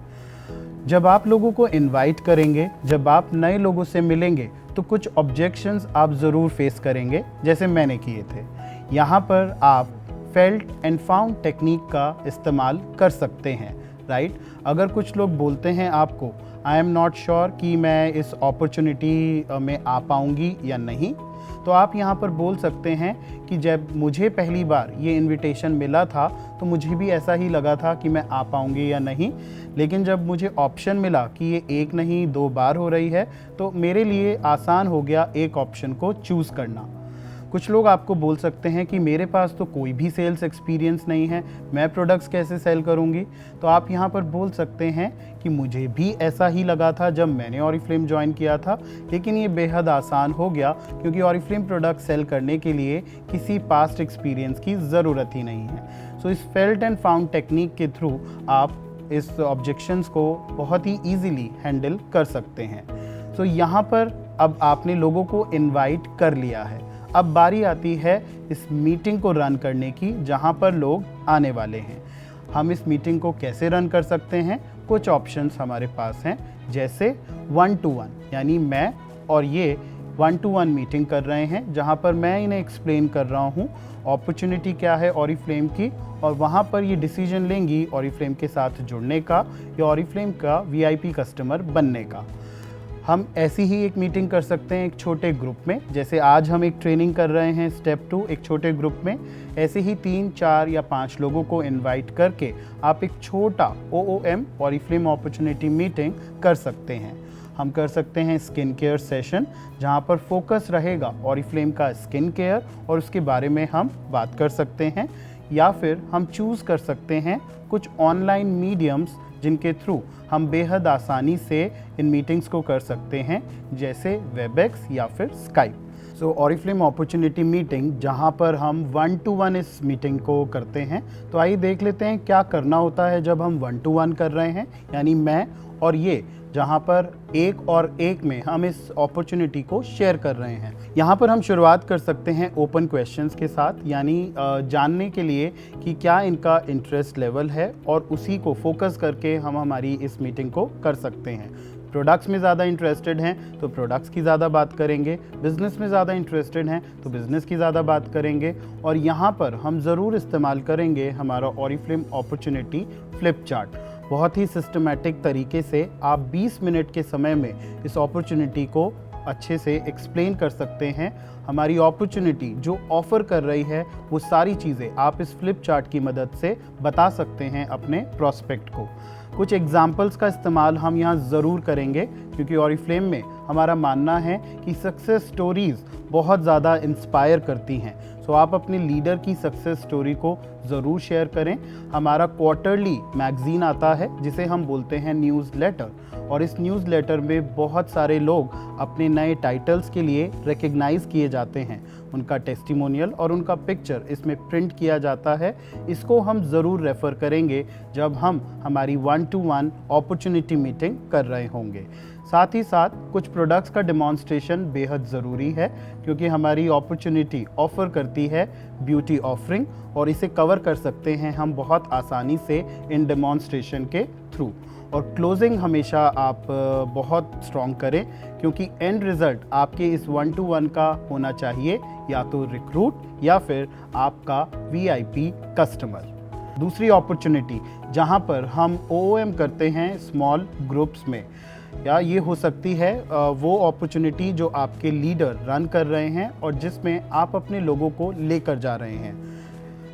[SPEAKER 1] जब आप लोगों को इनवाइट करेंगे, जब आप नए लोगों से मिलेंगे, तो कुछ ऑब्जेक्शंस आप ज़रूर फेस करेंगे, जैसे मैंने किए थे। यहाँ पर आप फेल्ट एंड फाउंड टेक्निक का इस्तेमाल कर सकते हैं, राइट? अगर कुछ लोग बोलते हैं आपको, आई एम नॉट श्योर कि मैं इस अपॉर्चुनिटी में आ पाऊँगी या नहीं, तो आप यहाँ पर बोल सकते हैं कि जब मुझे पहली बार ये इनविटेशन मिला था तो मुझे भी ऐसा ही लगा था कि मैं आ पाऊँगी या नहीं, लेकिन जब मुझे ऑप्शन मिला कि ये एक नहीं 2 बार हो रही है, तो मेरे लिए आसान हो गया एक ऑप्शन को चूज़ करना। कुछ लोग आपको बोल सकते हैं कि मेरे पास तो कोई भी सेल्स एक्सपीरियंस नहीं है, मैं प्रोडक्ट्स कैसे सेल करूंगी? तो आप यहाँ पर बोल सकते हैं कि मुझे भी ऐसा ही लगा था जब मैंने ऑरिफ्लेम ज्वाइन किया था, लेकिन ये बेहद आसान हो गया क्योंकि ऑरिफ्लेम प्रोडक्ट सेल करने के लिए किसी पास्ट एक्सपीरियंस की ज़रूरत ही नहीं है। सो इस फेल्ट एंड फाउंड टेक्निक के थ्रू आप इस ऑब्जेक्शंस को बहुत ही ईजीली हैंडल कर सकते हैं। सो यहाँ पर अब आपने लोगों को इनवाइट कर लिया है, अब बारी आती है इस मीटिंग को रन करने की जहाँ पर लोग आने वाले हैं। हम इस मीटिंग को कैसे रन कर सकते हैं? कुछ ऑप्शंस हमारे पास हैं, जैसे 1-to-1, यानी मैं और ये 1-to-1 मीटिंग कर रहे हैं जहाँ पर मैं इन्हें एक्सप्लेन कर रहा हूँ अपॉर्चुनिटी क्या है ऑरिफ्लेम की, और वहाँ पर ये डिसीजन लेंगी ऑरिफ्लेम के साथ जुड़ने का या ऑरिफ्लेम का VIP कस्टमर बनने का। हम ऐसी ही एक मीटिंग कर सकते हैं एक छोटे ग्रुप में, जैसे आज हम एक ट्रेनिंग कर रहे हैं स्टेप 2 एक छोटे ग्रुप में। ऐसे ही 3, 4 या 5 लोगों को इनवाइट करके आप एक छोटा OOM ऑरिफ्लेम अपॉर्चुनिटी मीटिंग कर सकते हैं। हम कर सकते हैं स्किन केयर सेशन जहां पर फोकस रहेगा ऑरिफ्लेम का स्किन केयर और उसके बारे में हम बात कर सकते हैं, या फिर हम चूज़ कर सकते हैं कुछ ऑनलाइन मीडियम्स जिनके थ्रू हम बेहद आसानी से इन मीटिंग्स को कर सकते हैं, जैसे वेबएक्स या फिर स्काइप। सो ऑरिफ्लेम अपॉर्चुनिटी मीटिंग, जहां पर हम 1-to-1 इस मीटिंग को करते हैं। तो आइए देख लेते हैं क्या करना होता है जब हम 1-to-1 कर रहे हैं, यानी मैं और ये, जहां पर एक और एक में हम इस अपॉर्चुनिटी को शेयर कर रहे हैं। यहाँ पर हम शुरुआत कर सकते हैं ओपन क्वेश्चंस के साथ, यानी जानने के लिए कि क्या इनका इंटरेस्ट लेवल है, और उसी को फोकस करके हम हमारी इस मीटिंग को कर सकते हैं। प्रोडक्ट्स में ज़्यादा इंटरेस्टेड हैं तो प्रोडक्ट्स की ज़्यादा बात करेंगे, बिज़नेस में ज़्यादा इंटरेस्टेड हैं तो बिज़नेस की ज़्यादा बात करेंगे, और यहाँ पर हम ज़रूर इस्तेमाल करेंगे हमारा ऑरिफ्लेम अपॉर्चुनिटी फ्लिप चार्ट। बहुत ही सिस्टमेटिक तरीके से आप 20 मिनट के समय में इस अपॉर्चुनिटी को अच्छे से एक्सप्लेन कर सकते हैं। हमारी अपॉर्चुनिटी जो ऑफ़र कर रही है वो सारी चीज़ें आप इस फ्लिप चार्ट की मदद से बता सकते हैं अपने प्रॉस्पेक्ट को। कुछ एग्जाम्पल्स का इस्तेमाल हम यहाँ ज़रूर करेंगे, क्योंकि ऑरिफ्लेम में हमारा मानना है कि सक्सेस स्टोरीज़ बहुत ज़्यादा इंस्पायर करती हैं। सो आप अपने लीडर की सक्सेस स्टोरी को ज़रूर शेयर करें। हमारा क्वार्टरली मैगज़ीन आता है जिसे हम बोलते हैं न्यूज़लेटर, और इस न्यूज़लेटर में बहुत सारे लोग अपने नए टाइटल्स के लिए रिकग्नाइज़ किए जाते हैं। उनका टेस्टिमोनियल और उनका पिक्चर इसमें प्रिंट किया जाता है। इसको हम ज़रूर रेफ़र करेंगे जब हम हमारी 1-to-1 अपॉर्चुनिटी मीटिंग कर रहे होंगे। साथ ही साथ कुछ प्रोडक्ट्स का डेमोन्स्ट्रेशन बेहद ज़रूरी है, क्योंकि हमारी अपॉर्चुनिटी ऑफ़र करती है ब्यूटी ऑफरिंग, और इसे कवर कर सकते हैं हम बहुत आसानी से इन डेमोन्स्ट्रेशन के थ्रू। और क्लोजिंग हमेशा आप बहुत स्ट्रॉन्ग करें, क्योंकि एंड रिज़ल्ट आपके इस 1-to-1 का होना चाहिए या तो रिक्रूट या फिर आपका VIP कस्टमर। दूसरी अपॉर्चुनिटी जहां पर हम OOM करते हैं स्मॉल ग्रुप्स में, या ये हो सकती है वो अपॉर्चुनिटी जो आपके लीडर रन कर रहे हैं और जिसमें आप अपने लोगों को लेकर जा रहे हैं।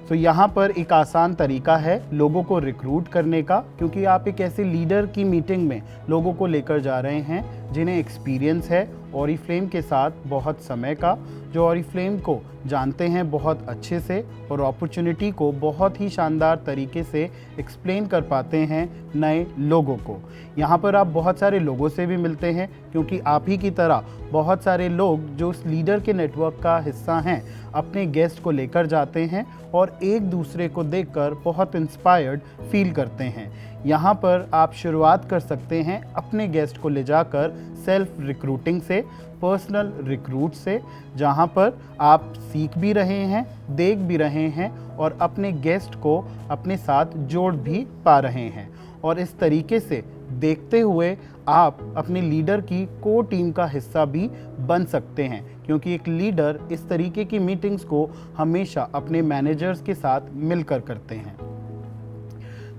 [SPEAKER 1] तो यहाँ पर एक आसान तरीका है लोगों को रिक्रूट करने का, क्योंकि आप एक ऐसे लीडर की मीटिंग में लोगों को लेकर जा रहे हैं जिन्हें एक्सपीरियंस है ऑरिफ्लेम के साथ बहुत समय का, जो ऑरिफ्लेम को जानते हैं बहुत अच्छे से और अपॉर्चुनिटी को बहुत ही शानदार तरीके से एक्सप्लेन कर पाते हैं नए लोगों को। यहाँ पर आप बहुत सारे लोगों से भी मिलते हैं, क्योंकि आप ही की तरह बहुत सारे लोग जो उस लीडर के नेटवर्क का हिस्सा हैं अपने गेस्ट को लेकर जाते हैं और एक दूसरे को देखकर बहुत इंस्पायर्ड फील करते हैं। यहाँ पर आप शुरुआत कर सकते हैं अपने गेस्ट को ले जाकर सेल्फ रिक्रूटिंग से, पर्सनल रिक्रूट से, जहाँ पर आप सीख भी रहे हैं, देख भी रहे हैं और अपने गेस्ट को अपने साथ जोड़ भी पा रहे हैं। और इस तरीके से देखते हुए आप अपने लीडर की कोर टीम का हिस्सा भी बन सकते हैं, क्योंकि एक लीडर इस तरीके की मीटिंग्स को हमेशा अपने मैनेजर्स के साथ मिलकर करते हैं।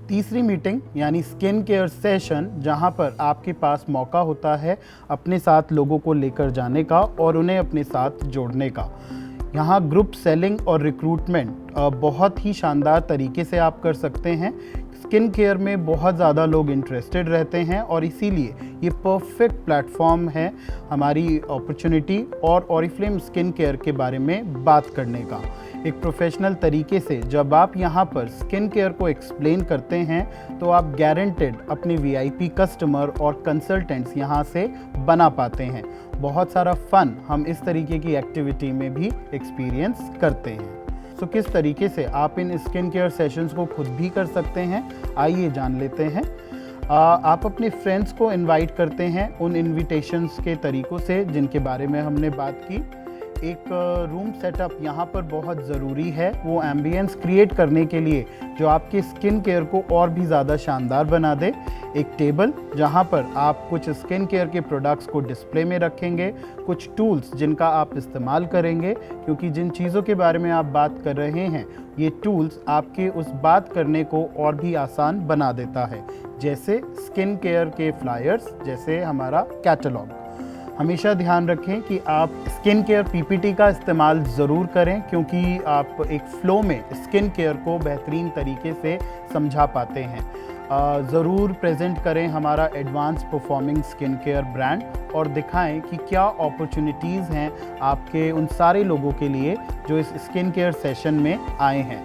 [SPEAKER 1] तीसरी मीटिंग यानी स्किन केयर सेशन, जहां पर आपके पास मौका होता है अपने साथ लोगों को लेकर जाने का और उन्हें अपने साथ जोड़ने का। यहाँ ग्रुप सेलिंग और रिक्रूटमेंट बहुत ही शानदार तरीके से आप कर सकते हैं। स्किन केयर में बहुत ज़्यादा लोग इंटरेस्टेड रहते हैं और इसीलिए ये परफेक्ट प्लेटफॉर्म है हमारी अपॉर्चुनिटी और ऑरिफ्लेम स्किन केयर के बारे में बात करने का। एक प्रोफेशनल तरीके से जब आप यहाँ पर स्किन केयर को एक्सप्लेन करते हैं तो आप गारंटेड अपने VIP कस्टमर और कंसल्टेंट्स यहाँ से बना पाते हैं। बहुत सारा फन हम इस तरीके की एक्टिविटी में भी एक्सपीरियंस करते हैं। तो किस तरीके से आप इन स्किन केयर सेशंस को खुद भी कर सकते हैं, आइए जान लेते हैं। आप अपने फ्रेंड्स को इनवाइट करते हैं उन इनविटेशंस के तरीक़ों से जिनके बारे में हमने बात की। एक रूम सेटअप यहाँ पर बहुत ज़रूरी है, वो एम्बियंस क्रिएट करने के लिए जो आपके स्किन केयर को और भी ज़्यादा शानदार बना दे। एक टेबल जहाँ पर आप कुछ स्किन केयर के प्रोडक्ट्स को डिस्प्ले में रखेंगे, कुछ टूल्स जिनका आप इस्तेमाल करेंगे, क्योंकि जिन चीज़ों के बारे में आप बात कर रहे हैं ये टूल्स आपके उस बात करने को और भी आसान बना देता है, जैसे स्किन केयर के फ्लायर्स, जैसे हमारा कैटलॉग। हमेशा ध्यान रखें कि आप स्किन केयर PPT का इस्तेमाल ज़रूर करें, क्योंकि आप एक फ़्लो में स्किन केयर को बेहतरीन तरीके से समझा पाते हैं। ज़रूर प्रेजेंट करें हमारा advance performing skin care brand और दिखाएं कि क्या अपॉर्चुनिटीज़ हैं आपके उन सारे लोगों के लिए जो इस स्किन केयर सेशन में आए हैं।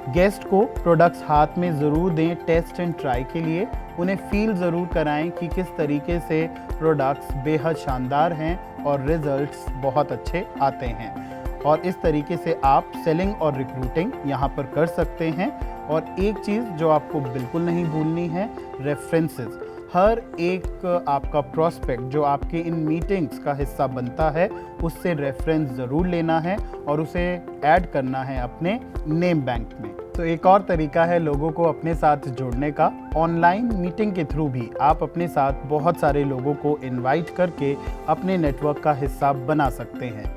[SPEAKER 1] गेस्ट को प्रोडक्ट्स हाथ में ज़रूर दें टेस्ट एंड ट्राई के लिए। उन्हें फील ज़रूर कराएं कि किस तरीके से प्रोडक्ट्स बेहद शानदार हैं और रिजल्ट्स बहुत अच्छे आते हैं। और इस तरीके से आप सेलिंग और रिक्रूटिंग यहाँ पर कर सकते हैं। और एक चीज़ जो आपको बिल्कुल नहीं भूलनी है, रेफरेंसेस। हर एक आपका प्रोस्पेक्ट जो आपके इन मीटिंग्स का हिस्सा बनता है उससे रेफरेंस ज़रूर लेना है और उसे ऐड करना है अपने नेम बैंक में। तो एक और तरीका है लोगों को अपने साथ जोड़ने का। ऑनलाइन मीटिंग के थ्रू भी आप अपने साथ बहुत सारे लोगों को इनवाइट करके अपने नेटवर्क का हिस्सा बना सकते हैं।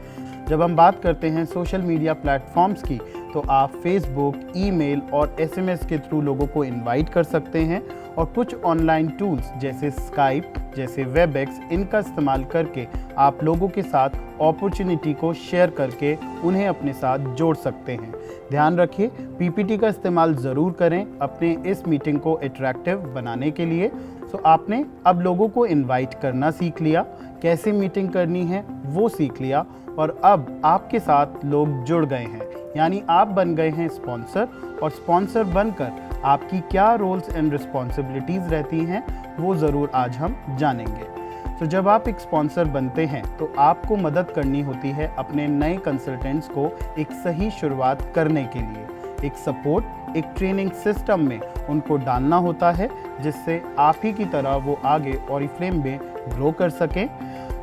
[SPEAKER 1] जब हम बात करते हैं सोशल मीडिया प्लेटफॉर्म्स की, तो आप फेसबुक, ईमेल और एसएमएस के थ्रू लोगों को इनवाइट कर सकते हैं। और कुछ ऑनलाइन टूल्स जैसे स्काइप, जैसे वेबएक्स, इनका इस्तेमाल करके आप लोगों के साथ अपॉर्चुनिटी को शेयर करके उन्हें अपने साथ जोड़ सकते हैं। ध्यान रखिए, पीपीटी का इस्तेमाल ज़रूर करें अपने इस मीटिंग को अट्रैक्टिव बनाने के लिए। तो आपने अब लोगों को इनवाइट करना सीख लिया, कैसे मीटिंग करनी है वो सीख लिया, और अब आपके साथ लोग जुड़ गए हैं, यानी आप बन गए हैं स्पॉन्सर। और स्पॉन्सर बनकर आपकी क्या रोल्स एंड रिस्पॉन्सिबिलिटीज़ रहती हैं वो ज़रूर आज हम जानेंगे। तो जब आप एक स्पॉन्सर बनते हैं तो आपको मदद करनी होती है अपने नए कंसल्टेंट्स को एक सही शुरुआत करने के लिए। एक सपोर्ट, एक ट्रेनिंग सिस्टम में उनको डालना होता है जिससे आप ही की तरह वो आगे ऑरिफ्लेम में ग्रो कर सकें।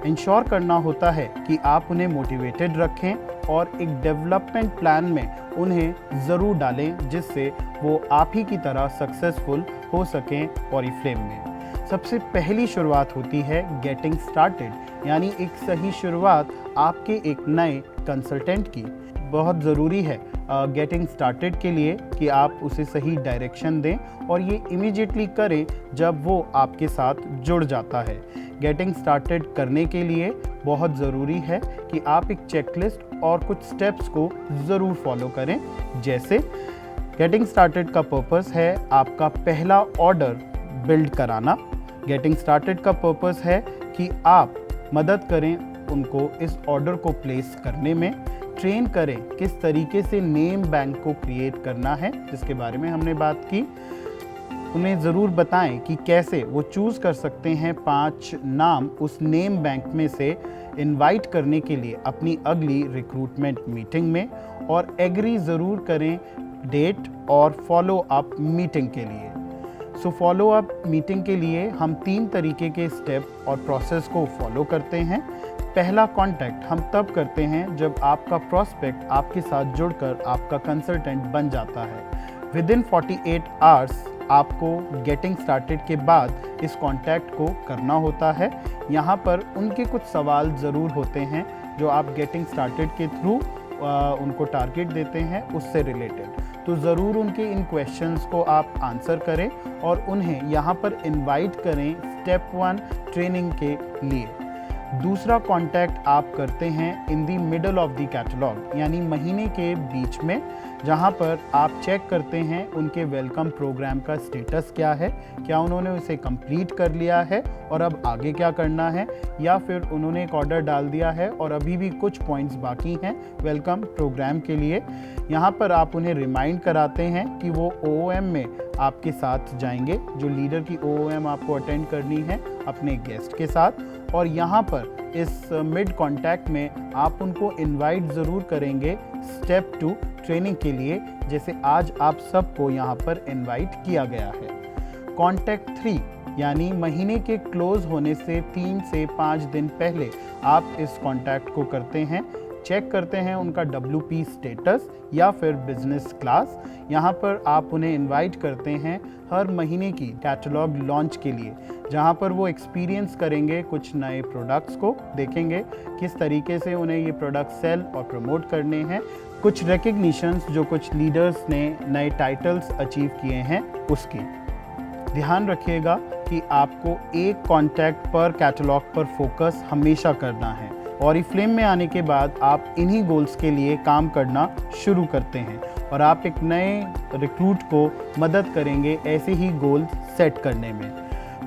[SPEAKER 1] इंश्योर करना होता है कि आप उन्हें मोटिवेटेड रखें और एक डेवलपमेंट प्लान में उन्हें ज़रूर डालें जिससे वो आप ही की तरह सक्सेसफुल हो सकें ऑरिफ्लेम में। सबसे पहली शुरुआत होती है गेटिंग स्टार्टेड, यानी एक सही शुरुआत आपके एक नए कंसल्टेंट की। बहुत ज़रूरी है गेटिंग स्टार्टेड के लिए कि आप उसे सही डायरेक्शन दें और ये इमीडिएटली करें जब वो आपके साथ जुड़ जाता है। गेटिंग स्टार्टेड करने के लिए बहुत ज़रूरी है कि आप एक चेकलिस्ट और कुछ स्टेप्स को ज़रूर फॉलो करें। जैसे गेटिंग स्टार्टेड का पर्पस है आपका पहला ऑर्डर बिल्ड कराना। गेटिंग स्टार्टेड का पर्पस है कि आप मदद करें उनको इस ऑर्डर को प्लेस करने में, ट्रेन करें किस तरीके से नेम बैंक को क्रिएट करना है जिसके बारे में हमने बात की। उन्हें ज़रूर बताएं कि कैसे वो चूज़ कर सकते हैं 5 नाम उस नेम बैंक में से इनवाइट करने के लिए अपनी अगली रिक्रूटमेंट मीटिंग में, और एग्री ज़रूर करें डेट और फॉलो अप मीटिंग के लिए। सो फॉलो अप मीटिंग के लिए हम 3 तरीके के स्टेप और प्रोसेस को फॉलो करते हैं। पहला कांटेक्ट हम तब करते हैं जब आपका प्रोस्पेक्ट आपके साथ जुड़कर आपका कंसल्टेंट बन जाता है। विदिन 48 आवर्स आपको गेटिंग स्टार्टेड के बाद इस कांटेक्ट को करना होता है। यहाँ पर उनके कुछ सवाल ज़रूर होते हैं जो आप गेटिंग स्टार्टेड के थ्रू उनको टारगेट देते हैं उससे रिलेटेड, तो ज़रूर उनके इन क्वेश्चंस को आप आंसर करें और उन्हें यहाँ पर इनवाइट करें स्टेप 1 ट्रेनिंग के लिए। दूसरा कांटेक्ट आप करते हैं in the middle of the catalogue, यानी महीने के बीच में, जहां पर आप चेक करते हैं उनके वेलकम प्रोग्राम का स्टेटस क्या है, क्या उन्होंने उसे कंप्लीट कर लिया है और अब आगे क्या करना है, या फिर उन्होंने एक ऑर्डर डाल दिया है और अभी भी कुछ पॉइंट्स बाकी हैं वेलकम प्रोग्राम के लिए। यहाँ पर आप उन्हें रिमाइंड कराते हैं कि वो OOM में आपके साथ जाएंगे, जो लीडर की OOM आपको अटेंड करनी है अपने गेस्ट के साथ। और यहाँ पर इस मिड कॉन्टैक्ट में आप उनको इनवाइट ज़रूर करेंगे स्टेप 2 ट्रेनिंग के लिए, जैसे आज आप सबको यहाँ पर इनवाइट किया गया है। कॉन्टैक्ट 3 यानी महीने के क्लोज होने से 3 से 5 दिन पहले आप इस कॉन्टैक्ट को करते हैं, चेक करते हैं उनका WP स्टेटस या फिर बिजनेस क्लास। यहाँ पर आप उन्हें इनवाइट करते हैं हर महीने की कैटलॉग लॉन्च के लिए, जहाँ पर वो एक्सपीरियंस करेंगे कुछ नए प्रोडक्ट्स को, देखेंगे किस तरीके से उन्हें ये प्रोडक्ट सेल और प्रमोट करने हैं, कुछ रिकग्निशंस जो कुछ लीडर्स ने नए टाइटल्स अचीव किए हैं उसकी। ध्यान रखिएगा कि आपको एक कॉन्टैक्ट पर कैटलॉग पर फोकस हमेशा करना है। ऑरिफ्लेम में आने के बाद आप इन्हीं गोल्स के लिए काम करना शुरू करते हैं और आप एक नए रिक्रूट को मदद करेंगे ऐसे ही गोल्स सेट करने में,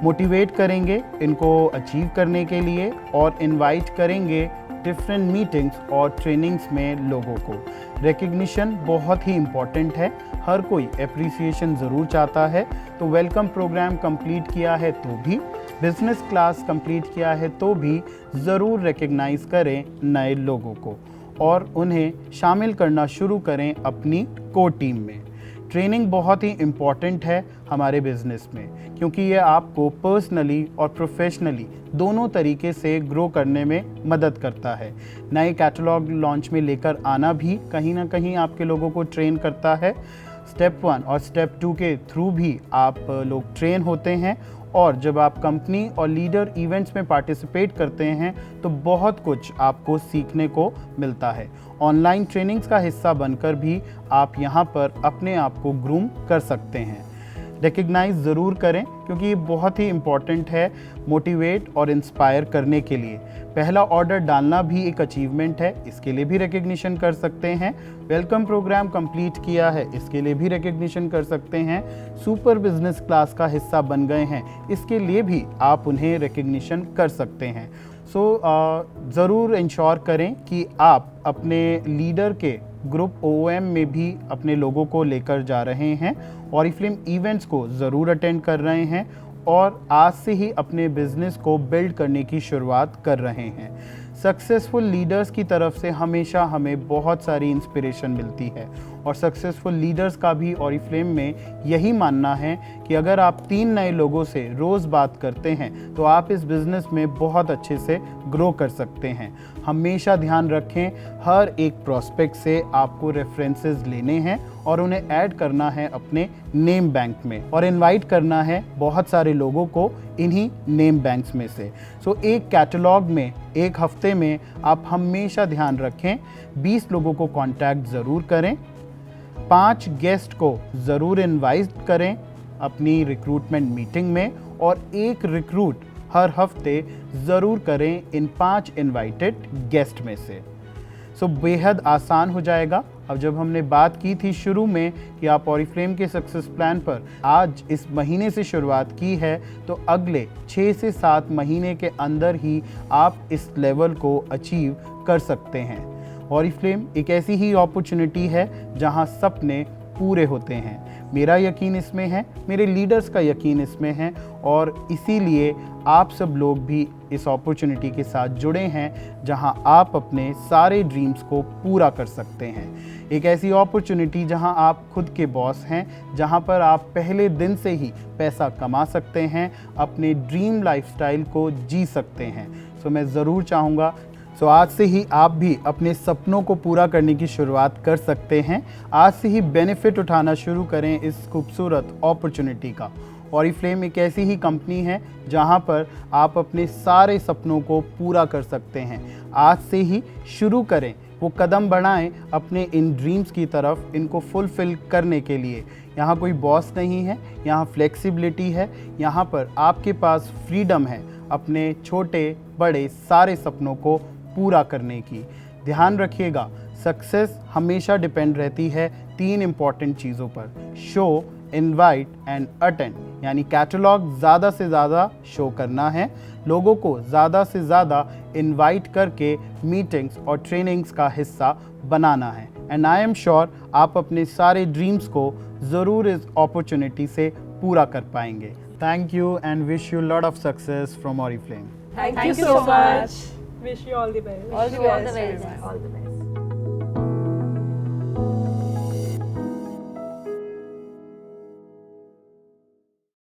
[SPEAKER 1] मोटिवेट करेंगे इनको अचीव करने के लिए और इनवाइट करेंगे डिफरेंट मीटिंग्स और ट्रेनिंग्स में लोगों को। रिकग्निशन बहुत ही इम्पॉर्टेंट है, हर कोई एप्रिसिएशन ज़रूर चाहता है। तो वेलकम प्रोग्राम कंप्लीट किया है तो भी, बिजनेस क्लास कंप्लीट किया है तो भी ज़रूर रिकग्नाइज़ करें नए लोगों को और उन्हें शामिल करना शुरू करें अपनी कोर टीम में। ट्रेनिंग बहुत ही इम्पॉर्टेंट है हमारे बिज़नेस में, क्योंकि ये आपको पर्सनली और प्रोफेशनली दोनों तरीके से ग्रो करने में मदद करता है। नए कैटलॉग लॉन्च में लेकर आना भी कहीं ना कहीं आपके लोगों को ट्रेन करता है। स्टेप 1 और स्टेप 2 के थ्रू भी आप लोग ट्रेन होते हैं, और जब आप कंपनी और लीडर इवेंट्स में पार्टिसिपेट करते हैं तो बहुत कुछ आपको सीखने को मिलता है। ऑनलाइन ट्रेनिंग्स का हिस्सा बनकर भी आप यहाँ पर अपने आप को ग्रूम कर सकते हैं। रिकग्नाइज़ ज़रूर करें, क्योंकि ये बहुत ही इम्पॉर्टेंट है मोटिवेट और इंस्पायर करने के लिए। पहला ऑर्डर डालना भी एक अचीवमेंट है, इसके लिए भी रिकग्निशन कर सकते हैं। वेलकम प्रोग्राम कंप्लीट किया है, इसके लिए भी रिकग्निशन कर सकते हैं। सुपर बिजनेस क्लास का हिस्सा बन गए हैं, इसके लिए भी आप उन्हें रिकग्निशन कर सकते हैं। ज़रूर इंश्योर करें कि आप अपने लीडर के ग्रुप OOM में भी अपने लोगों को लेकर जा रहे हैं, ऑरिफ्लेम इवेंट्स को ज़रूर अटेंड कर रहे हैं और आज से ही अपने बिजनेस को बिल्ड करने की शुरुआत कर रहे हैं। सक्सेसफुल लीडर्स की तरफ से हमेशा हमें बहुत सारी इंस्पिरेशन मिलती है, और सक्सेसफुल लीडर्स का भी ऑरिफ्लेम में यही मानना है कि अगर आप 3 नए लोगों से रोज़ बात करते हैं तो आप इस बिज़नेस में बहुत अच्छे से ग्रो कर सकते हैं। हमेशा ध्यान रखें, हर एक प्रॉस्पेक्ट से आपको रेफरेंसेस लेने हैं और उन्हें ऐड करना है अपने नेम बैंक में, और इनवाइट करना है बहुत सारे लोगों को इन्हीं नेम बैंक्स में से। एक कैटलॉग में एक हफ्ते में आप हमेशा ध्यान रखें 20 लोगों को कांटेक्ट ज़रूर करें, 5 गेस्ट को ज़रूर इनवाइट करें अपनी रिक्रूटमेंट मीटिंग में, और 1 रिक्रूट हर हफ्ते ज़रूर करें इन 5 इनवाइटेड गेस्ट में से। बेहद आसान हो जाएगा। अब जब हमने बात की थी शुरू में कि आप ऑरिफ्लेम के सक्सेस प्लान पर आज इस महीने से शुरुआत की है, तो अगले 6 से 7 महीने के अंदर ही आप इस लेवल को अचीव कर सकते हैं। ऑरिफ्लेम एक ऐसी ही अपॉर्चुनिटी है जहां सपने पूरे होते हैं। मेरा यकीन इसमें है, मेरे लीडर्स का यकीन इसमें है, और इसीलिए आप सब लोग भी इस अपॉर्चुनिटी के साथ जुड़े हैं जहां आप अपने सारे ड्रीम्स को पूरा कर सकते हैं। एक ऐसी अपॉर्चुनिटी जहां आप खुद के बॉस हैं, जहां पर आप पहले दिन से ही पैसा कमा सकते हैं, अपने ड्रीम लाइफस्टाइल को जी सकते हैं। मैं ज़रूर चाहूँगा आज से ही आप भी अपने सपनों को पूरा करने की शुरुआत कर सकते हैं। आज से ही बेनिफिट उठाना शुरू करें इस खूबसूरत अपॉर्चुनिटी का। ऑरिफ्लेम एक ऐसी ही कंपनी है जहां पर आप अपने सारे सपनों को पूरा कर सकते हैं। आज से ही शुरू करें, वो कदम बढ़ाएं अपने इन ड्रीम्स की तरफ, इनको फुलफ़िल करने के लिए। यहाँ कोई बॉस नहीं है, यहाँ फ्लेक्सिबिलिटी है, यहाँ पर आपके पास फ्रीडम है अपने छोटे बड़े सारे सपनों को पूरा करने की। ध्यान रखिएगा, सक्सेस हमेशा डिपेंड रहती है 3 इम्पॉर्टेंट चीज़ों पर: शो, इनवाइट एंड अटेंड। यानी कैटलॉग ज़्यादा से ज़्यादा शो करना है, लोगों को ज़्यादा से ज़्यादा इनवाइट करके मीटिंग्स और ट्रेनिंग्स का हिस्सा बनाना है। एंड आई एम श्योर आप अपने सारे ड्रीम्स को ज़रूर इस अपॉर्चुनिटी से पूरा कर पाएंगे। Thank you and wish you lot of success from Oriflame.
[SPEAKER 4] Thank you so much. Wish you all the best.
[SPEAKER 3] All the best.